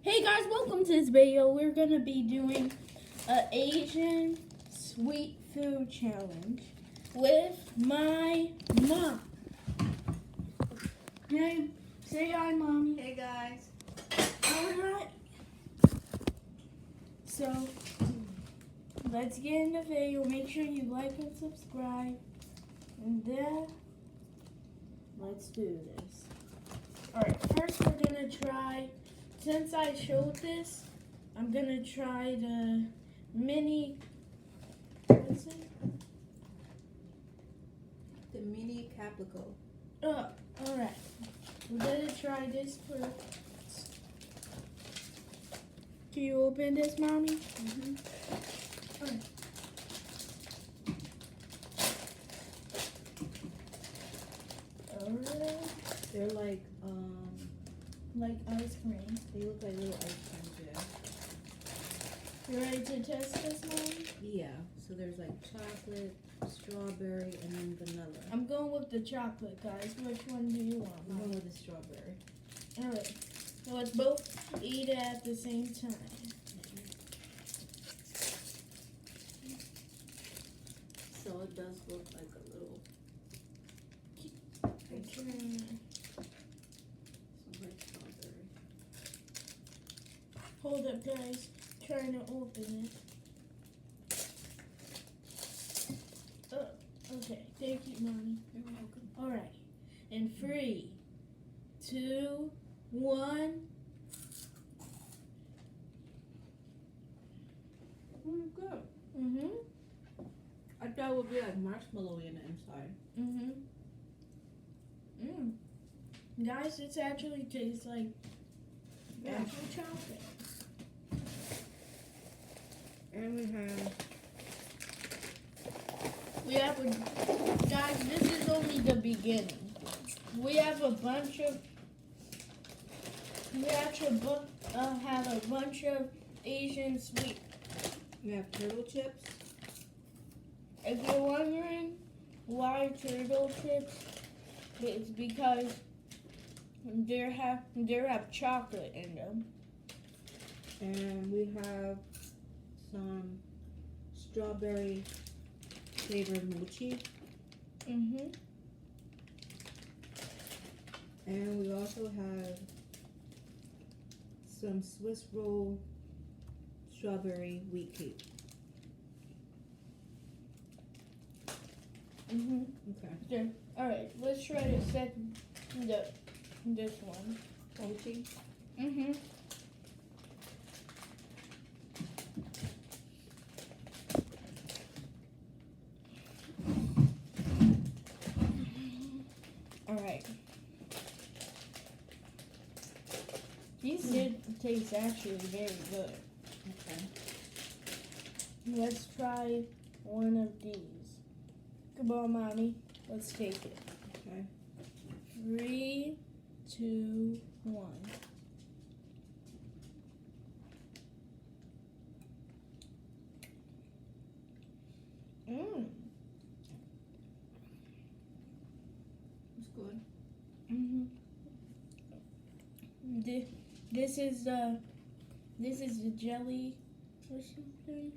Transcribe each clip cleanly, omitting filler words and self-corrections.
Hey guys, welcome to this video. We're gonna be doing an Asian sweet food challenge with my mom. Hey, say hi, mommy. Hey guys. Alright. So let's get in the video. Make sure you like and subscribe. And then let's do this. Alright, first we're gonna try. Since I showed this, I'm gonna try the mini. What's it? The mini caplico. Alright. We're gonna try this first. Can you open this, mommy? Mm-hmm. Alright. Alright. They're like ice cream. they look like little ice creams, yeah. You ready to test this, mommy? Yeah. So there's like chocolate, strawberry, and then vanilla. I'm going with the chocolate, guys. Which one do you want, I'm Mom? going with the strawberry. Alright. So let's both eat it at the same time. So it does look like a little Okay. some like strawberry. Hold up, guys. Trying to open it. Okay. Thank you, mommy. You're welcome. Alright. In 3, 2, 1. Good. Mm-hmm. I thought it would be like marshmallow in the inside. Mm-hmm. Guys, it actually tastes like actual chocolate. And we have Guys, this is only the beginning. We have a bunch of have a bunch of Asian sweet. turtle chips. If you're wondering why turtle chips, it's because they have chocolate in them. And we have some strawberry flavored mochi. Mhm. And we also have some Swiss roll strawberry wheat cake. Mhm. Okay. All right. Let's try this one. Mochi. Mhm. All right. These did taste actually very good. Okay. Let's try one of these. Come on, mommy. Let's take it. Okay. 3, 2, 1. It's good. Mhm. This is the jelly or something.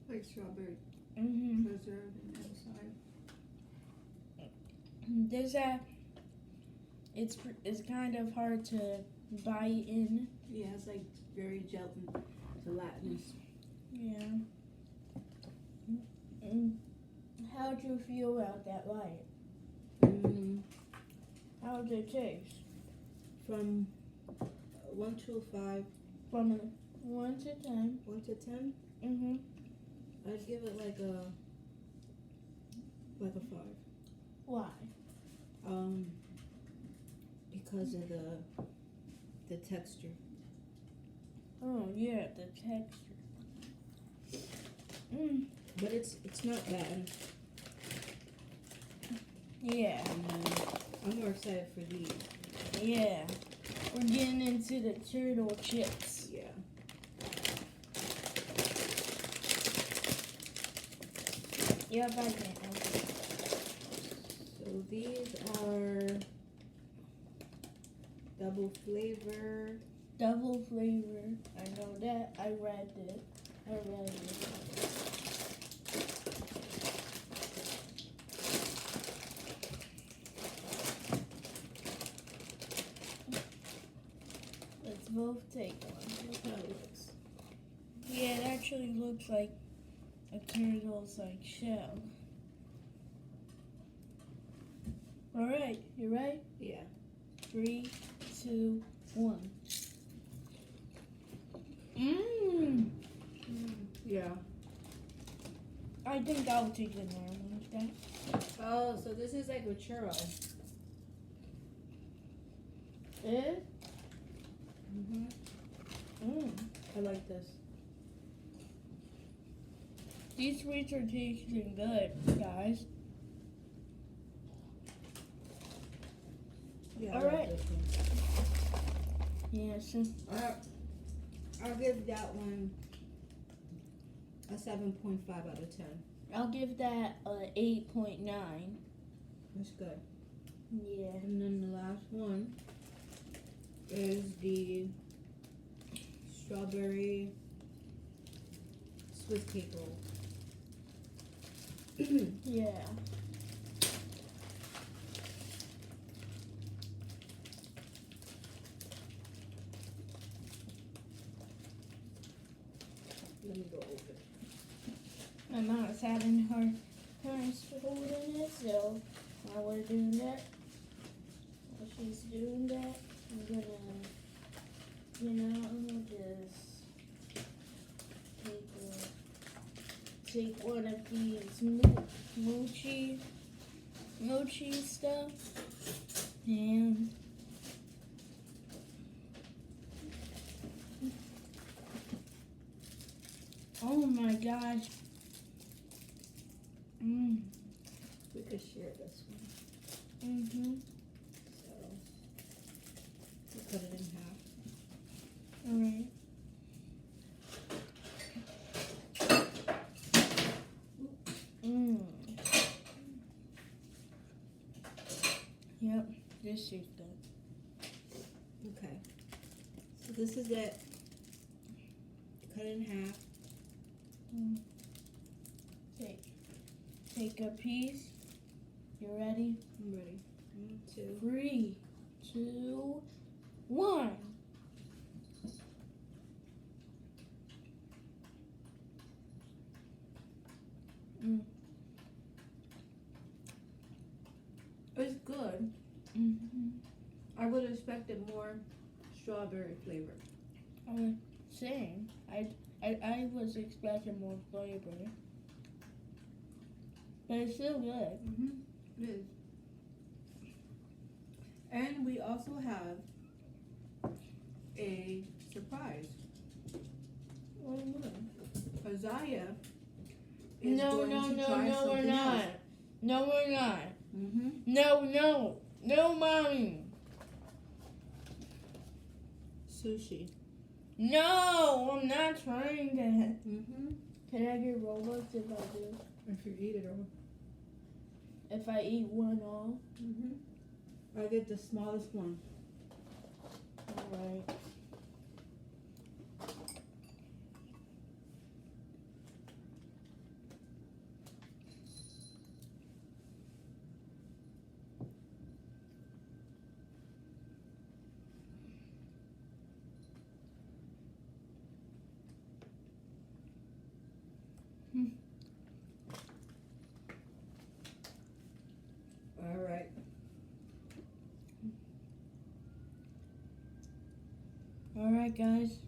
Like strawberry Mhm. preserved in the inside. It's kind of hard to bite in. Yeah, it's like very gelatinous. Yeah. How'd you feel about that bite? How did it taste? From 1 to 5, From a 1 to 10. 1 to 10, Mhm. I'd give it like a 5. Why? Because of the texture. Oh yeah, the texture. But it's not bad. Yeah. I'm more excited for these. Yeah. We're getting into the turtle chips. Yeah. Yep, I can. So these are double flavor double flavor. I know that. I read it. Let's both take one. Look how it looks. Yeah, it actually looks like a turtle's like shell. Alright, you ready? Yeah. 3, 2, 1. Mmm. Yeah. I think I'll take the normal one. Oh, so this is like a churro. Eh? I like this. These sweets are tasting good, guys. Yeah. All I like right. this one. Yes. I'll give that one a 7.5 out of 10. I'll give that a 8.9. That's good. Yeah. And then the last one is the strawberry Swiss cake roll. Yeah. Let me go over. My mom's having hard times holding it, so while we're doing that, while she's doing that, I'm gonna, just take one of these mochi stuff, and oh my gosh. We could share this one. So we'll cut it in half. Alright. Yep, this is good. Okay. So this is it. Cut it in half. Take a piece. You ready? I'm ready. 1, 2. 3, 2, 1. It's good. I would have expected more strawberry flavor. Same. I was expecting more flavor. But it's still good. It is. And we also have a surprise. Azaya is going to try something else. No, we're not. No, mommy. Sushi. No, I'm not trying that. Mm-hmm. Can I get Robux if I do? If you eat it all. If I eat one all? I get the smallest one. Alright. All right. Alright, guys.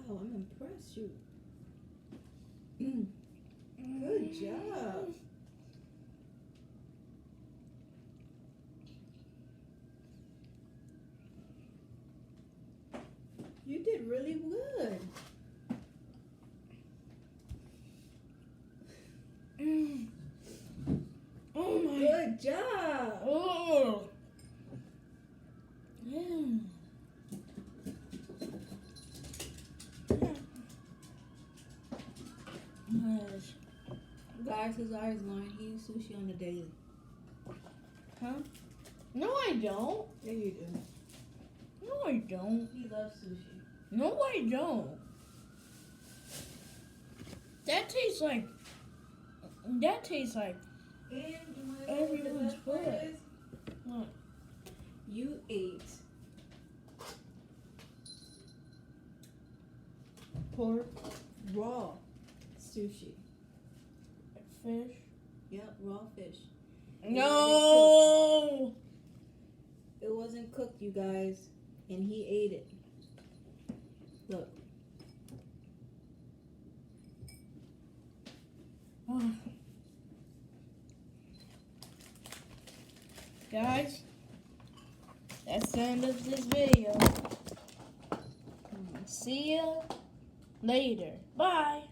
Wow, I'm impressed. Good job. You did really good. Oh my. Good job. Oh. Gosh. Guys, his eye is lying. He's sushi on the daily. Huh? No, I don't. Yeah, you do. No, I don't. He loves sushi. No, I don't. That tastes like. And you wanna know what the Everyone's best part butt. is? What? You ate pork raw sushi. Fish? Yep, raw fish. No! It wasn't cooked, you guys, and he ate it. Look. Guys, that's the end of this video. See ya later. Bye.